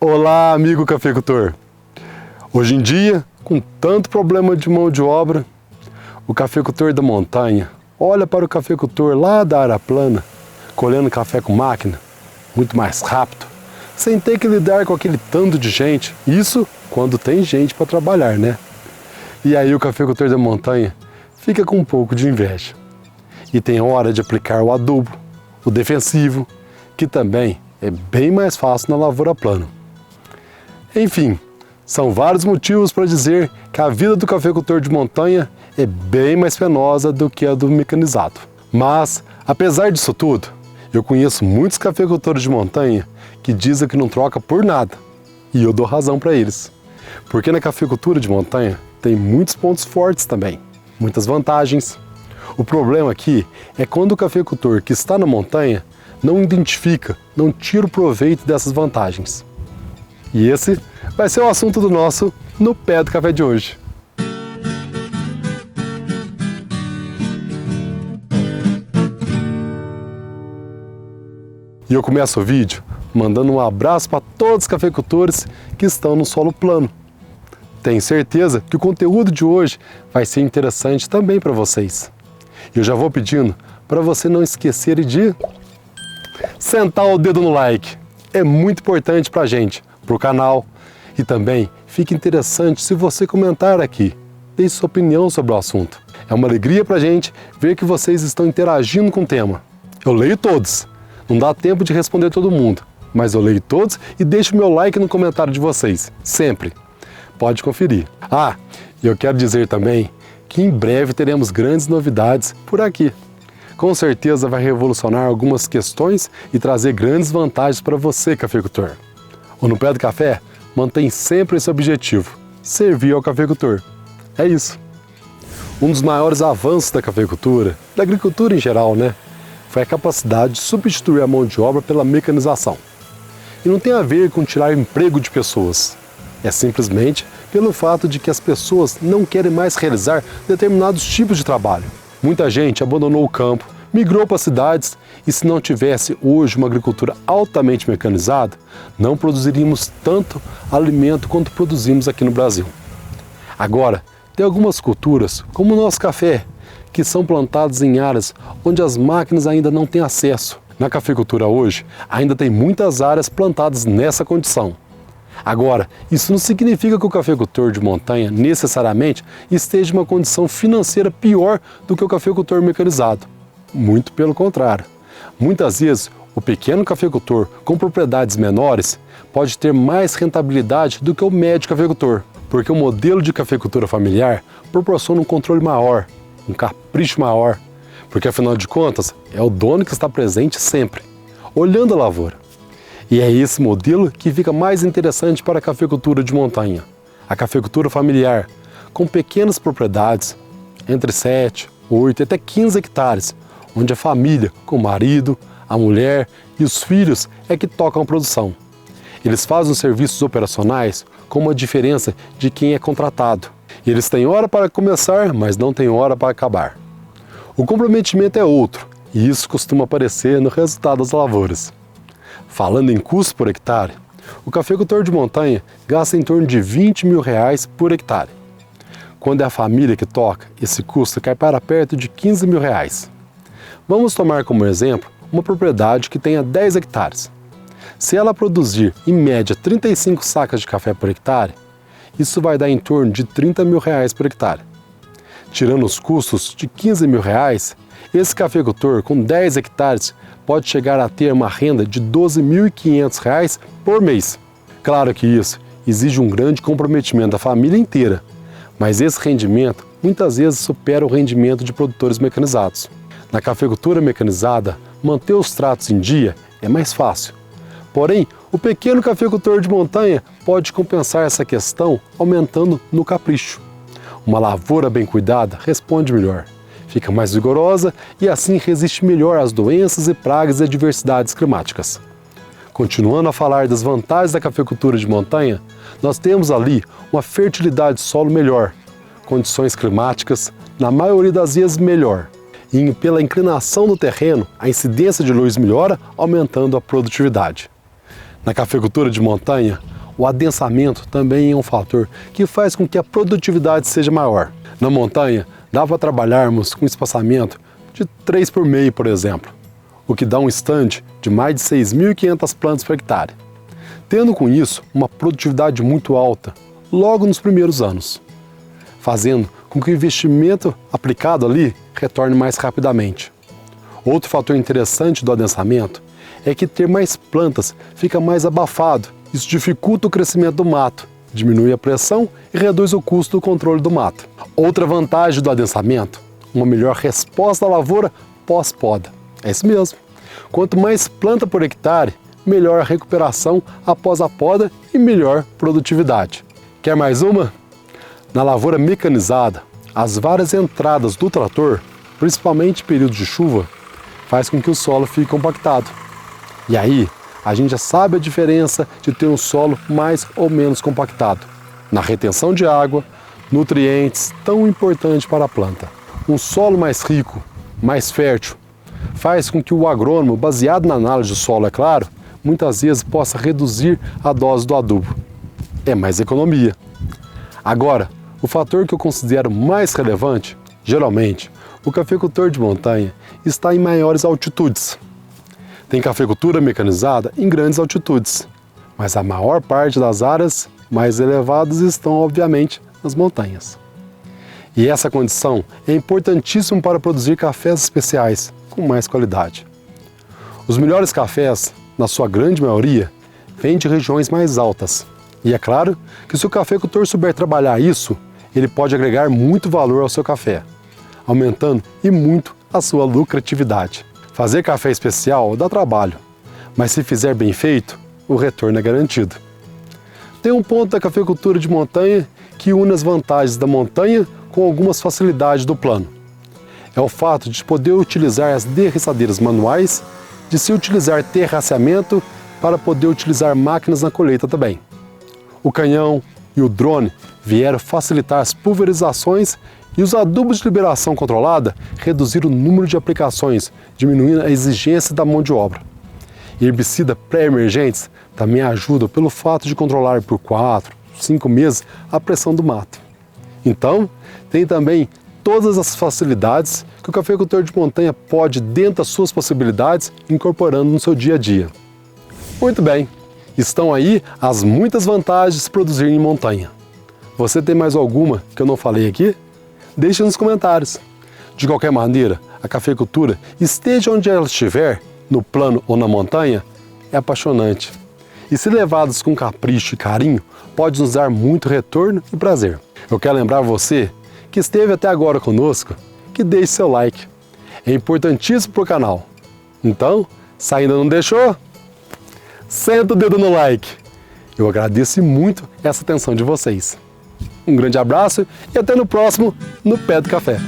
Olá, amigo cafeicultor! Hoje em dia, com tanto problema de mão de obra, o cafeicultor da montanha olha para o cafeicultor lá da área plana, colhendo café com máquina, muito mais rápido, sem ter que lidar com aquele tanto de gente. Isso quando tem gente para trabalhar, né? E aí o cafeicultor da montanha fica com um pouco de inveja. E tem hora de aplicar o adubo, o defensivo, que também é bem mais fácil na lavoura plana. Enfim, são vários motivos para dizer que a vida do cafeicultor de montanha é bem mais penosa do que a do mecanizado. Mas, apesar disso tudo, eu conheço muitos cafeicultores de montanha que dizem que não troca por nada. E eu dou razão para eles. Porque na cafeicultura de montanha tem muitos pontos fortes também, muitas vantagens. O problema aqui é quando o cafeicultor que está na montanha não identifica, não tira o proveito dessas vantagens. E esse vai ser o assunto do nosso No Pé do Café de hoje. E eu começo o vídeo mandando um abraço para todos os cafeicultores que estão no solo plano. Tenho certeza que o conteúdo de hoje vai ser interessante também para vocês. Eu já vou pedindo para você não esquecer de sentar o dedo no like. É muito importante para a gente, para o canal. E também fica interessante se você comentar aqui, deixe sua opinião sobre o assunto. É uma alegria para a gente ver que vocês estão interagindo com o tema. Eu leio todos, não dá tempo de responder todo mundo, mas eu leio todos e deixo o meu like no comentário de vocês, sempre. Pode conferir. E eu quero dizer também que em breve teremos grandes novidades por aqui. Com certeza vai revolucionar algumas questões e trazer grandes vantagens para você, cafeicultor. O No Pé do Café mantém sempre esse objetivo, servir ao cafeicultor. É isso. Um dos maiores avanços da cafeicultura, da agricultura em geral, foi a capacidade de substituir a mão de obra pela mecanização. E não tem a ver com tirar emprego de pessoas. É simplesmente pelo fato de que as pessoas não querem mais realizar determinados tipos de trabalho. Muita gente abandonou o campo, migrou para as cidades e se não tivesse hoje uma agricultura altamente mecanizada, não produziríamos tanto alimento quanto produzimos aqui no Brasil. Agora, tem algumas culturas, como o nosso café, que são plantadas em áreas onde as máquinas ainda não têm acesso. Na cafeicultura hoje, ainda tem muitas áreas plantadas nessa condição. Agora, isso não significa que o cafeicultor de montanha necessariamente esteja em uma condição financeira pior do que o cafeicultor mecanizado. Muito pelo contrário. Muitas vezes, o pequeno cafeicultor com propriedades menores pode ter mais rentabilidade do que o médio cafeicultor, porque o modelo de cafeicultura familiar proporciona um controle maior, um capricho maior, porque afinal de contas é o dono que está presente sempre, olhando a lavoura. E é esse modelo que fica mais interessante para a cafeicultura de montanha, a cafeicultura familiar, com pequenas propriedades, entre 7, 8 até 15 hectares, onde a família, com o marido, a mulher e os filhos é que tocam a produção. Eles fazem os serviços operacionais com uma diferença de quem é contratado. Eles têm hora para começar, mas não têm hora para acabar. O comprometimento é outro, e isso costuma aparecer no resultado das lavouras. Falando em custo por hectare, o cafeicultor de montanha gasta em torno de R$20 mil por hectare. Quando é a família que toca, esse custo cai para perto de R$15 mil. Vamos tomar como exemplo uma propriedade que tenha 10 hectares. Se ela produzir, em média, 35 sacas de café por hectare, isso vai dar em torno de R$30 mil por hectare. Tirando os custos de R$15 mil, esse cafeicultor com 10 hectares pode chegar a ter uma renda de R$12.500 por mês. Claro que isso exige um grande comprometimento da família inteira, mas esse rendimento muitas vezes supera o rendimento de produtores mecanizados. Na cafeicultura mecanizada, manter os tratos em dia é mais fácil. Porém, o pequeno cafeicultor de montanha pode compensar essa questão aumentando no capricho. Uma lavoura bem cuidada responde melhor, fica mais vigorosa e assim resiste melhor às doenças e pragas e adversidades climáticas. Continuando a falar das vantagens da cafeicultura de montanha, nós temos ali uma fertilidade de solo melhor, condições climáticas, na maioria das vezes melhor, e pela inclinação do terreno, a incidência de luz melhora, aumentando a produtividade. Na cafeicultura de montanha, O adensamento também é um fator que faz com que a produtividade seja maior. Na montanha, dá para trabalharmos com espaçamento de 3 por meio, por exemplo, o que dá um estande de mais de 6.500 plantas por hectare, tendo com isso uma produtividade muito alta logo nos primeiros anos, fazendo com que o investimento aplicado ali retorne mais rapidamente. Outro fator interessante do adensamento é que ter mais plantas fica mais abafado. Isso dificulta o crescimento do mato, diminui a pressão e reduz o custo do controle do mato. Outra vantagem do adensamento, uma melhor resposta à lavoura pós-poda. É isso mesmo. Quanto mais planta por hectare, melhor a recuperação após a poda e melhor produtividade. Quer mais uma? Na lavoura mecanizada, as várias entradas do trator, principalmente em período de chuva, faz com que o solo fique compactado. E aí, a gente já sabe a diferença de ter um solo mais ou menos compactado, na retenção de água, nutrientes tão importantes para a planta. Um solo mais rico, mais fértil, faz com que o agrônomo, baseado na análise do solo, é claro, muitas vezes possa reduzir a dose do adubo. É mais economia. Agora, o fator que eu considero mais relevante, geralmente, o cafeicultor de montanha está em maiores altitudes. Tem cafeicultura mecanizada em grandes altitudes, mas a maior parte das áreas mais elevadas estão, obviamente, nas montanhas. E essa condição é importantíssima para produzir cafés especiais com mais qualidade. Os melhores cafés, na sua grande maioria, vêm de regiões mais altas. E é claro que se o cafeicultor souber trabalhar isso, ele pode agregar muito valor ao seu café, aumentando e muito a sua lucratividade. Fazer café especial dá trabalho, mas se fizer bem feito, o retorno é garantido. Tem um ponto da cafeicultura de montanha que une as vantagens da montanha com algumas facilidades do plano. É o fato de poder utilizar as derriçadeiras manuais, de se utilizar terraceamento para poder utilizar máquinas na colheita também. O canhão e o drone vieram facilitar as pulverizações e os adubos de liberação controlada reduziram o número de aplicações, diminuindo a exigência da mão de obra. E herbicida pré-emergentes também ajudam pelo fato de controlar por 4, 5 meses a pressão do mato. Então, tem também todas as facilidades que o cafeicultor de montanha pode, dentro das suas possibilidades, incorporando no seu dia a dia. Muito bem, estão aí as muitas vantagens de produzir em montanha. Você tem mais alguma que eu não falei aqui? Deixe nos comentários. De qualquer maneira, a cafeicultura, esteja onde ela estiver, no plano ou na montanha, é apaixonante. E se levados com capricho e carinho, pode nos dar muito retorno e prazer. Eu quero lembrar você que esteve até agora conosco, que deixe seu like. É importantíssimo para o canal. Então, se ainda não deixou, senta o dedo no like. Eu agradeço muito essa atenção de vocês. Um grande abraço e até no próximo No Pé do Café.